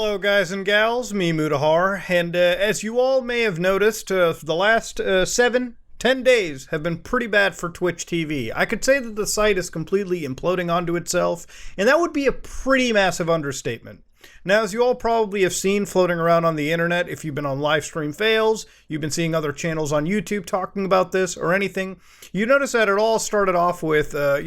Hello guys and gals, me Mutahar, and as you all may have noticed, the last 7-10 days have been pretty bad for Twitch TV. I could say that the site is completely imploding onto itself, and that would be a pretty massive understatement. Now, as you all probably have seen floating around on the internet, if you've been on livestream fails, you've been seeing other channels on YouTube talking about this or anything, you notice that it all started off with, a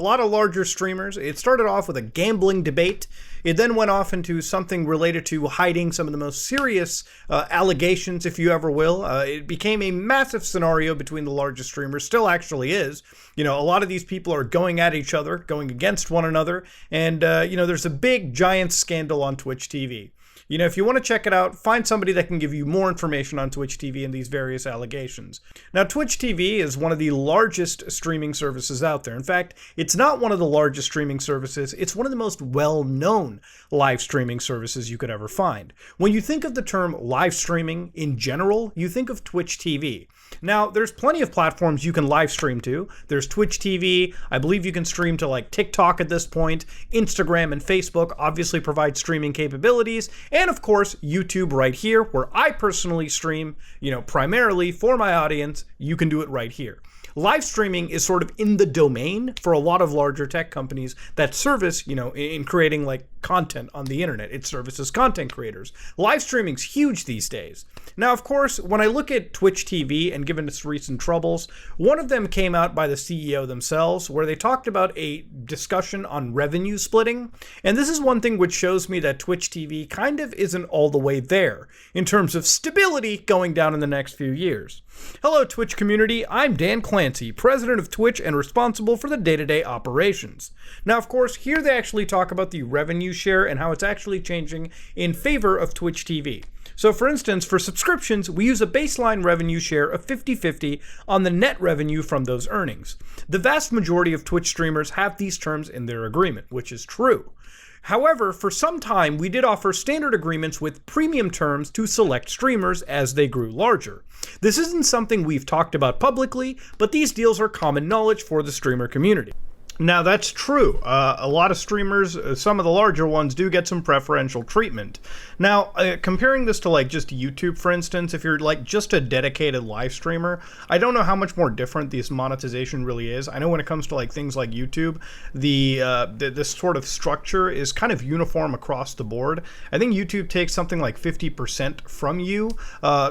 lot of larger streamers. It started off with a gambling debate. It then went off into something related to hiding some of the most serious allegations, if you ever will. It became a massive scenario between the largest streamers, still actually is. A lot of these people are going at each other, going against one another, and, there's a big, giant scandal on Twitch TV. If you want to check it out, find somebody that can give you more information on Twitch TV and these various allegations. Now, Twitch TV is one of the largest streaming services out there. In fact, it's not one of the largest streaming services, it's one of the most well-known live streaming services you could ever find. When you think of the term live streaming in general, you think of Twitch TV. Now, there's plenty of platforms you can live stream to. There's Twitch TV. I believe you can stream to like TikTok at this point. Instagram and Facebook obviously provide streaming capabilities. And of course, YouTube right here, where I personally stream, primarily for my audience. You can do it right here. Live streaming is sort of in the domain for a lot of larger tech companies that service, in creating like content on the internet. It services content creators. Live streaming's huge these days. Now, of course, when I look at Twitch TV and given its recent troubles, one of them came out by the CEO themselves where they talked about a discussion on revenue splitting. And this is one thing which shows me that Twitch TV kind of isn't all the way there in terms of stability going down in the next few years. Hello, Twitch community. I'm Dan Clancy, president of Twitch and responsible for the day-to-day operations. Now, of course, here they actually talk about the revenue share and how it's actually changing in favor of Twitch TV. So for instance, for subscriptions, we use a baseline revenue share of 50-50 on the net revenue from those earnings. The vast majority of Twitch streamers have these terms in their agreement, which is true. However, for some time, we did offer standard agreements with premium terms to select streamers as they grew larger. This isn't something we've talked about publicly, but these deals are common knowledge for the streamer community. Now, that's true. A lot of streamers, some of the larger ones, do get some preferential treatment. Now, comparing this to like just YouTube, for instance, if you're like just a dedicated live streamer, I don't know how much more different this monetization really is. I know when it comes to like things like YouTube, this sort of structure is kind of uniform across the board. I think YouTube takes something like 50% from you.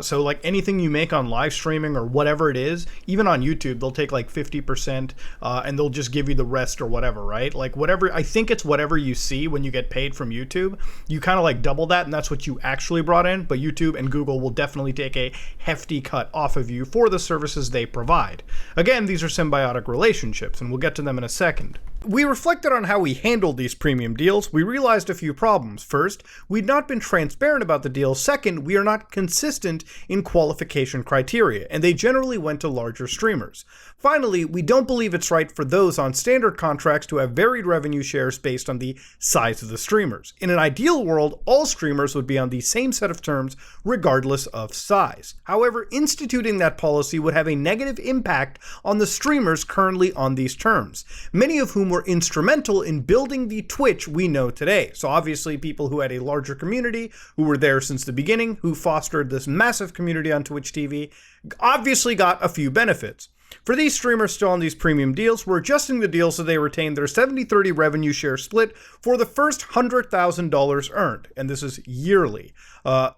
So like anything you make on live streaming or whatever it is, even on YouTube, they'll take like 50% and they'll just give you the rest or whatever, right? Like whatever, I think it's whatever you see when you get paid from YouTube, you kind of like double that and that's what you actually brought in, but YouTube and Google will definitely take a hefty cut off of you for the services they provide. Again, these are symbiotic relationships and we'll get to them in a second. We reflected on how we handled these premium deals. We realized a few problems. First, we'd not been transparent about the deal. Second, we are not consistent in qualification criteria, and they generally went to larger streamers. Finally, we don't believe it's right for those on standard contracts to have varied revenue shares based on the size of the streamers. In an ideal world, all streamers would be on the same set of terms regardless of size. However, instituting that policy would have a negative impact on the streamers currently on these terms, many of whom were instrumental in building the Twitch we know today. So obviously people who had a larger community, who were there since the beginning, who fostered this massive community on Twitch TV, obviously got a few benefits. For these streamers still on these premium deals, we're adjusting the deal so they retain their 70-30 revenue share split for the first $100,000 earned, and this is yearly.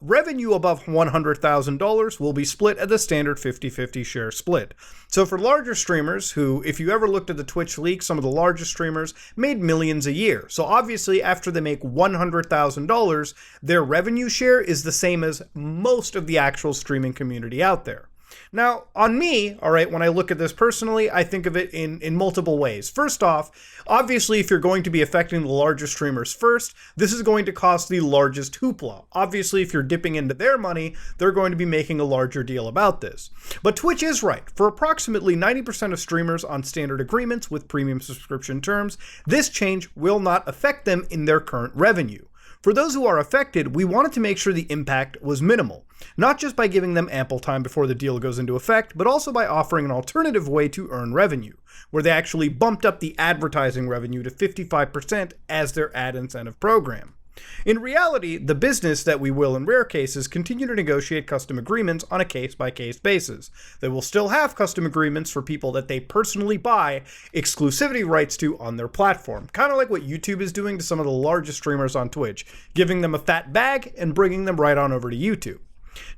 Revenue above $100,000 will be split at the standard 50-50 share split. So for larger streamers who, if you ever looked at the Twitch leaks, some of the largest streamers made millions a year. So obviously after they make $100,000, their revenue share is the same as most of the actual streaming community out there. Now, on me, all right, when I look at this personally, I think of it in multiple ways. First off, obviously, if you're going to be affecting the larger streamers first, this is going to cost the largest hoopla. Obviously, if you're dipping into their money, they're going to be making a larger deal about this. But Twitch is right. For approximately 90% of streamers on standard agreements with premium subscription terms, this change will not affect them in their current revenue. For those who are affected, we wanted to make sure the impact was minimal, not just by giving them ample time before the deal goes into effect, but also by offering an alternative way to earn revenue, where they actually bumped up the advertising revenue to 55% as their ad incentive program. In reality, the business that we will in rare cases continue to negotiate custom agreements on a case-by-case basis. They will still have custom agreements for people that they personally buy exclusivity rights to on their platform. Kind of like what YouTube is doing to some of the largest streamers on Twitch, giving them a fat bag and bringing them right on over to YouTube.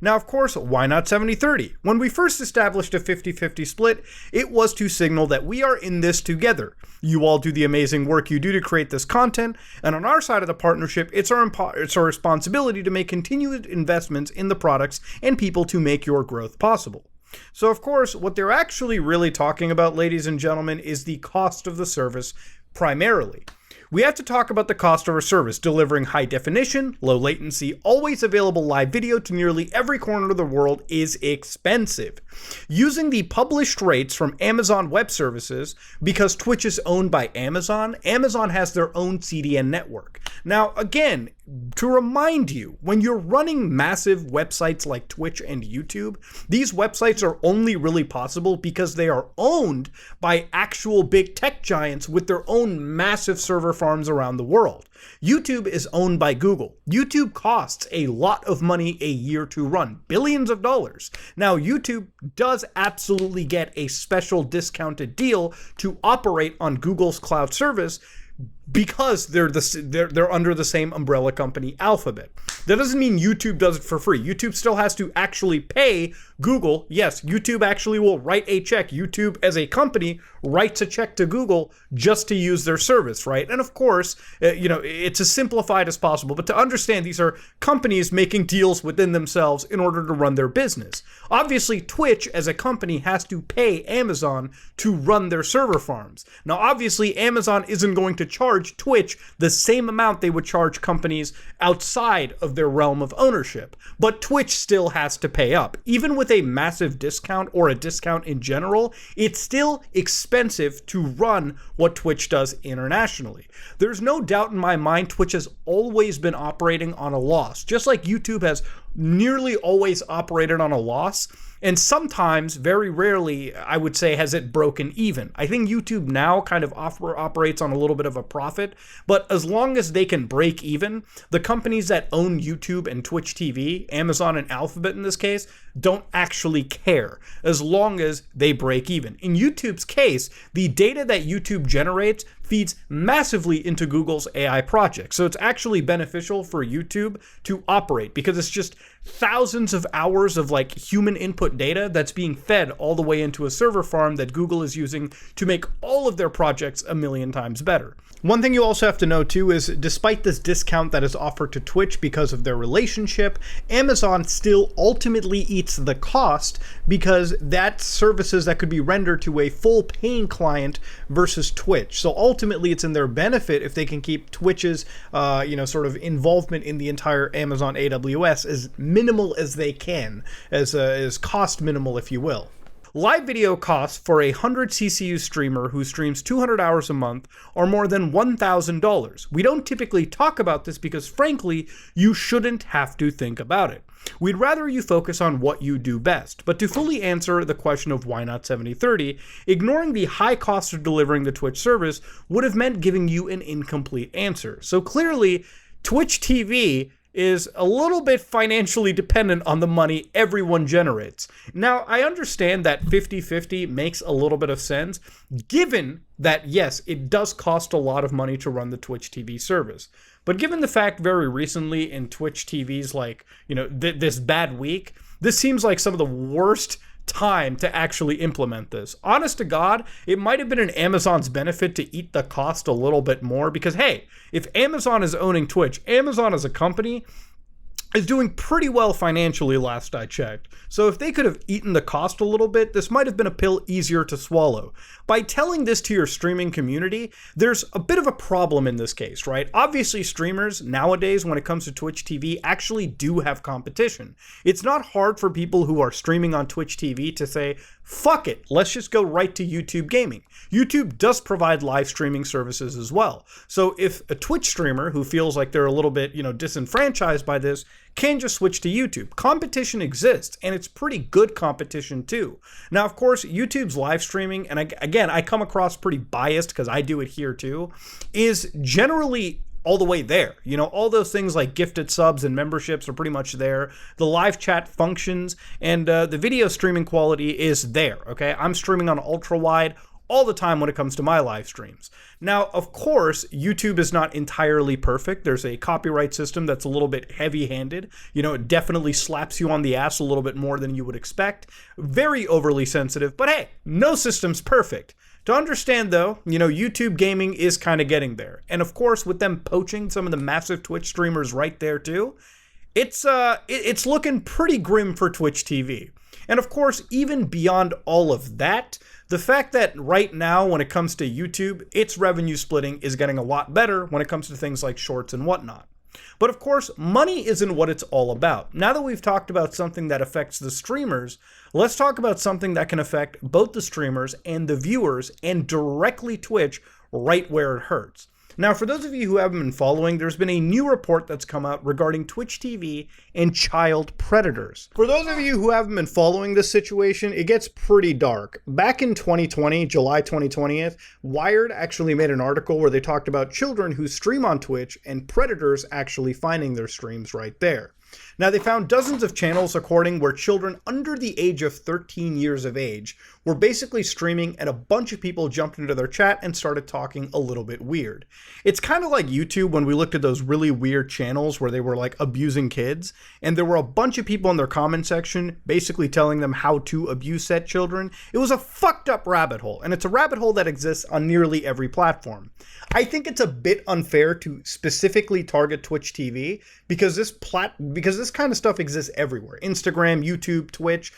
Now, of course, why not 70-30? When we first established a 50-50 split, it was to signal that we are in this together. You all do the amazing work you do to create this content, and on our side of the partnership, it's our responsibility to make continued investments in the products and people to make your growth possible. So, of course, what they're actually really talking about, ladies and gentlemen, is the cost of the service primarily. We have to talk about the cost of our service, delivering high definition, low latency, always available live video to nearly every corner of the world is expensive. Using the published rates from Amazon Web Services, because Twitch is owned by Amazon, Amazon has their own CDN network. Now, again, to remind you, when you're running massive websites like Twitch and YouTube, these websites are only really possible because they are owned by actual big tech giants with their own massive server farms around the world. YouTube is owned by Google. YouTube costs a lot of money a year to run, billions of dollars. Now, YouTube does absolutely get a special discounted deal to operate on Google's cloud service because they're under the same umbrella company, Alphabet. That doesn't mean YouTube does it for free. YouTube still has to actually pay Google. Yes, YouTube actually will write a check. YouTube as a company writes a check to Google just to use their service, right? And of course, it's as simplified as possible, but to understand these are companies making deals within themselves in order to run their business. Obviously, Twitch as a company has to pay Amazon to run their server farms. Now, obviously, Amazon isn't going to charge Twitch the same amount they would charge companies outside of their realm of ownership, but Twitch still has to pay up. Even with a massive discount or a discount in general, it's still expensive to run what Twitch does internationally. There's no doubt in my mind Twitch has always been operating on a loss, just like YouTube has nearly always operated on a loss. And sometimes, very rarely, I would say, has it broken even. I think YouTube now kind of operates on a little bit of a profit, but as long as they can break even, the companies that own YouTube and Twitch TV, Amazon and Alphabet in this case, don't actually care as long as they break even. In YouTube's case, the data that YouTube generates feeds massively into Google's AI project. So it's actually beneficial for YouTube to operate because it's just thousands of hours of human input data that's being fed all the way into a server farm that Google is using to make all of their projects a million times better. One thing you also have to know too is despite this discount that is offered to Twitch because of their relationship, Amazon still ultimately eats the cost because that's services that could be rendered to a full paying client versus Twitch. So ultimately it's in their benefit if they can keep Twitch's sort of involvement in the entire Amazon AWS as minimal as they can, as cost minimal if you will. Live video costs for a 100 CCU streamer who streams 200 hours a month are more than $1,000. We don't typically talk about this because, frankly, you shouldn't have to think about it. We'd rather you focus on what you do best. But to fully answer the question of why not 70-30, ignoring the high cost of delivering the Twitch service would have meant giving you an incomplete answer. So clearly, Twitch TV is a little bit financially dependent on the money everyone generates. Now, I understand that 50-50 makes a little bit of sense, given that, yes, it does cost a lot of money to run the Twitch TV service. But given the fact very recently in Twitch TV's, this bad week, this seems like some of the worst time to actually implement this. Honest to God, it might have been in Amazon's benefit to eat the cost a little bit more because, hey, if Amazon is owning Twitch, Amazon as a company is doing pretty well financially last I checked. So if they could have eaten the cost a little bit, this might have been a pill easier to swallow. By telling this to your streaming community, there's a bit of a problem in this case, right? Obviously, streamers nowadays, when it comes to Twitch TV, actually do have competition. It's not hard for people who are streaming on Twitch TV to say, fuck it, let's just go right to YouTube Gaming. YouTube does provide live streaming services as well. So if a Twitch streamer who feels like they're a little bit, disenfranchised by this, can just switch to YouTube. Competition exists, and it's pretty good competition too. Now, of course, YouTube's live streaming, and again, I come across pretty biased because I do it here too, is generally all the way there. You know, all those things like gifted subs and memberships are pretty much there. The live chat functions and the video streaming quality is there, okay? I'm streaming on ultra wide all the time when it comes to my live streams. Now, of course, YouTube is not entirely perfect. There's a copyright system that's a little bit heavy-handed. You know, it definitely slaps you on the ass a little bit more than you would expect. Very overly sensitive, but hey, no system's perfect. To understand though, you know, YouTube gaming is kind of getting there. And of course, with them poaching some of the massive Twitch streamers right there too, it's looking pretty grim for Twitch TV. And of course, even beyond all of that, the fact that right now, when it comes to YouTube, its revenue splitting is getting a lot better when it comes to things like shorts and whatnot. But of course, money isn't what it's all about. Now that we've talked about something that affects the streamers, let's talk about something that can affect both the streamers and the viewers and directly Twitch right where it hurts. Now, for those of you who haven't been following, there's been a new report that's come out regarding Twitch TV and child predators. For those of you who haven't been following this situation, it gets pretty dark. Back in 2020, July 2020, Wired actually made an article where they talked about children who stream on Twitch and predators actually finding their streams right there. Now, they found dozens of channels according where children under the age of 13 years of age were basically streaming and a bunch of people jumped into their chat and started talking a little bit weird. It's kind of like YouTube when we looked at those really weird channels where they were like abusing kids and there were a bunch of people in their comment section basically telling them how to abuse said children. It was a fucked up rabbit hole, and it's a rabbit hole that exists on nearly every platform. I think it's a bit unfair to specifically target Twitch TV because this kind of stuff exists everywhere. Instagram, YouTube, Twitch,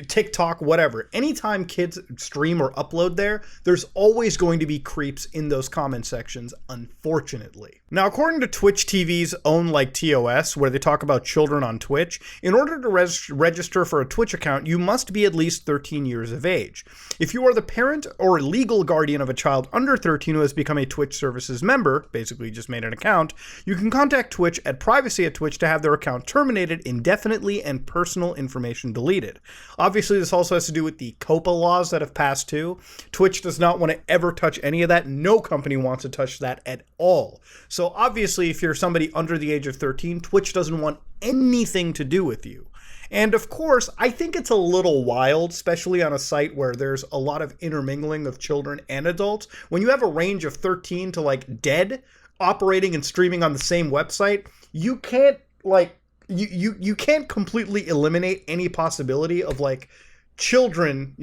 TikTok, whatever. Anytime kids stream or upload there, there's always going to be creeps in those comment sections, unfortunately. Now, according to Twitch TV's own TOS, where they talk about children on Twitch, in order to register for a Twitch account, you must be at least 13 years of age. If you are the parent or legal guardian of a child under 13 who has become a Twitch Services member, basically just made an account, you can contact Twitch at privacy@twitch to have their account terminated indefinitely and personal information deleted. Obviously, this also has to do with the COPA laws that have passed too. Twitch does not want to ever touch any of that. No company wants to touch that at all. So obviously, if you're somebody under the age of 13, Twitch doesn't want anything to do with you. And of course, I think it's a little wild, especially on a site where there's a lot of intermingling of children and adults. When you have a range of 13 to dead operating and streaming on the same website, you can't you can't completely eliminate any possibility of children,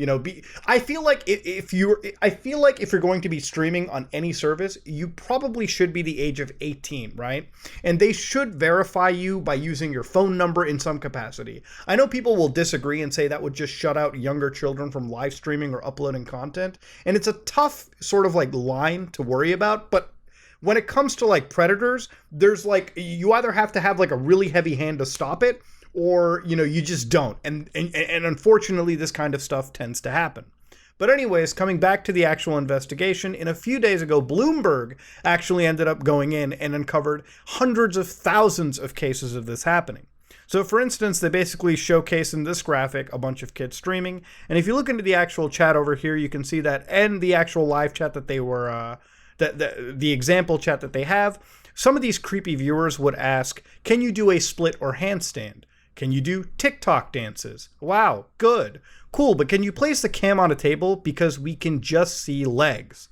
I feel like if you're going to be streaming on any service, you probably should be the age of 18, right? And they should verify you by using your phone number in some capacity. I know people will disagree and say that would just shut out younger children from live streaming or uploading content, and it's a tough sort of line to worry about, but when it comes to predators, there's you either have to have a really heavy hand to stop it, or you just don't, and unfortunately this kind of stuff tends to happen. But anyways, coming back to the actual investigation, in a few days ago, Bloomberg actually ended up going in and uncovered hundreds of thousands of cases of this happening. So for instance, they basically showcase in this graphic a bunch of kids streaming, and if you look into the actual chat over here, you can see that, and the actual live chat that they were the example chat that they have, some of these creepy viewers would ask, can you do a split or handstand? Can you do TikTok dances? Wow, good. Cool, but can you place the cam on a table because we can just see legs?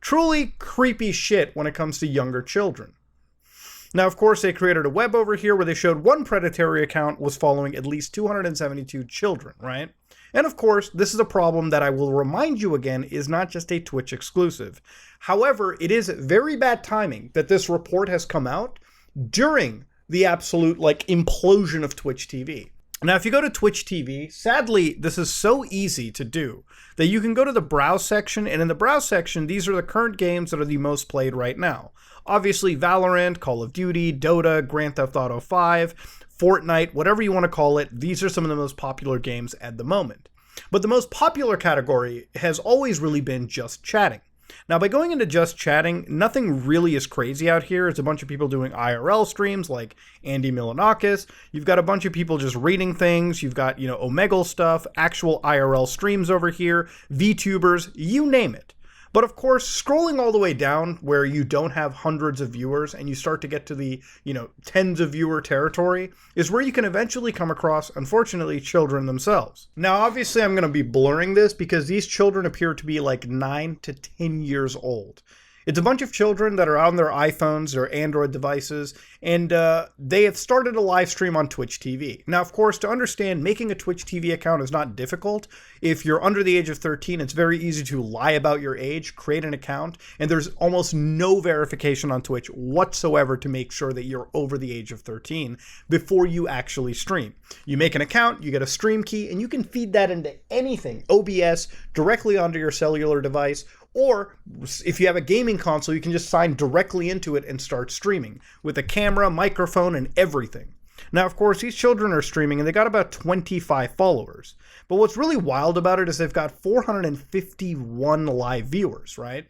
Truly creepy shit when it comes to younger children. Now, of course, they created a web over here where they showed one predatory account was following at least 272 children, right? And of course, this is a problem that I will remind you again is not just a Twitch exclusive. However, it is very bad timing that this report has come out during the absolute implosion of Twitch TV. Now, if you go to Twitch TV, sadly, this is so easy to do that you can go to the browse section, and in the browse section, these are the current games that are the most played right now. Obviously, Valorant, Call of Duty, Dota, Grand Theft Auto 5, Fortnite, whatever you want to call it, these are some of the most popular games at the moment. But the most popular category has always really been just chatting. Now, by going into just chatting, nothing really is crazy out here. It's a bunch of people doing IRL streams like Andy Milonakis. You've got a bunch of people just reading things. You've got, Omegle stuff, actual IRL streams over here, VTubers, you name it. But of course, scrolling all the way down where you don't have hundreds of viewers and you start to get to the, tens of viewer territory is where you can eventually come across, unfortunately, children themselves. Now, obviously, I'm going to be blurring this because these children appear to be like 9 to 10 years old. It's a bunch of children that are on their iPhones or Android devices, and they have started a live stream on Twitch TV. Now, of course, to understand, making a Twitch TV account is not difficult. If you're under the age of 13, it's very easy to lie about your age, create an account, and there's almost no verification on Twitch whatsoever to make sure that you're over the age of 13 before you actually stream. You make an account, you get a stream key, and you can feed that into anything, OBS, directly onto your cellular device, or if you have a gaming console, you can just sign directly into it and start streaming with a camera, microphone, and everything. Now, of course, these children are streaming and they got about 25 followers. But what's really wild about it is they've got 451 live viewers, right?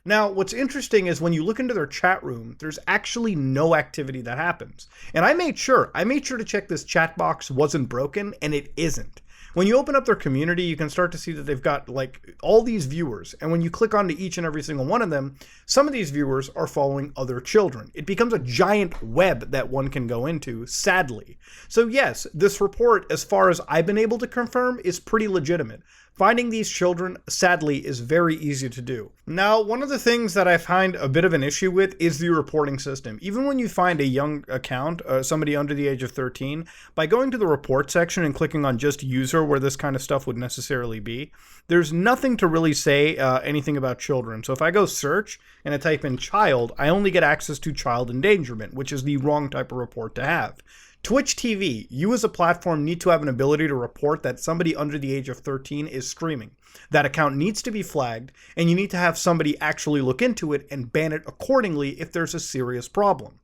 Now, what's interesting is when you look into their chat room, there's actually no activity that happens. And I made sure to check this chat box wasn't broken, and it isn't. When you open up their community, you can start to see that they've got like all these viewers. And when you click onto each and every single one of them, some of these viewers are following other children. It becomes a giant web that one can go into, sadly. So yes, this report, as far as I've been able to confirm, is pretty legitimate. Finding these children, sadly, is very easy to do. Now, one of the things that I find a bit of an issue with is the reporting system. Even when you find a young account, somebody under the age of 13, by going to the report section and clicking on just user, where this kind of stuff would necessarily be, there's nothing to really say anything about children. So if I go search and I type in child, I only get access to child endangerment, which is the wrong type of report to have. Twitch TV, you as a platform need to have an ability to report that somebody under the age of 13 is streaming. That account needs to be flagged, and you need to have somebody actually look into it and ban it accordingly if there's a serious problem.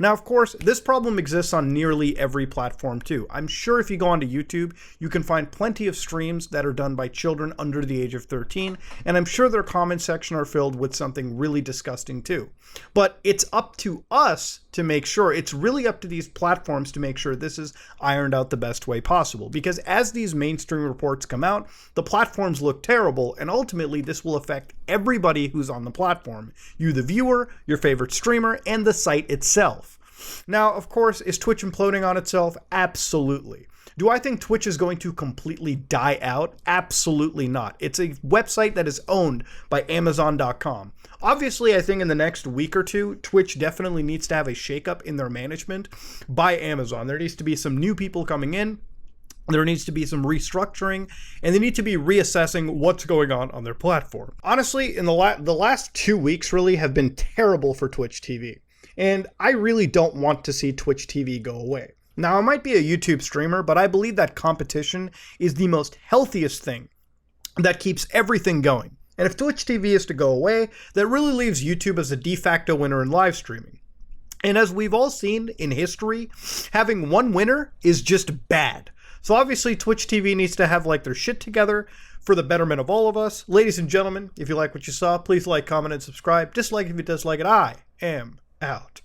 Now, of course, this problem exists on nearly every platform too. I'm sure if you go onto YouTube, you can find plenty of streams that are done by children under the age of 13, and I'm sure their comment section are filled with something really disgusting too. But it's up to us to make sure, it's really up to these platforms to make sure this is ironed out the best way possible. Because as these mainstream reports come out, the platforms look terrible, and ultimately this will affect everybody who's on the platform. You, the viewer, your favorite streamer, and the site itself. Now, of course, is Twitch imploding on itself? Absolutely. Do I think Twitch is going to completely die out? Absolutely not. It's a website that is owned by Amazon.com. Obviously, I think in the next week or two, Twitch definitely needs to have a shakeup in their management by Amazon. There needs to be some new people coming in. There needs to be some restructuring, and they need to be reassessing what's going on their platform. Honestly, in the last 2 weeks really have been terrible for Twitch TV. And I really don't want to see Twitch TV go away. Now, I might be a YouTube streamer, but I believe that competition is the most healthiest thing that keeps everything going. And if Twitch TV is to go away, that really leaves YouTube as a de facto winner in live streaming. And as we've all seen in history, having one winner is just bad. So obviously Twitch TV needs to have like their shit together for the betterment of all of us. Ladies and gentlemen, if you like what you saw, please like, comment, and subscribe. Dislike if you dislike it. I am out.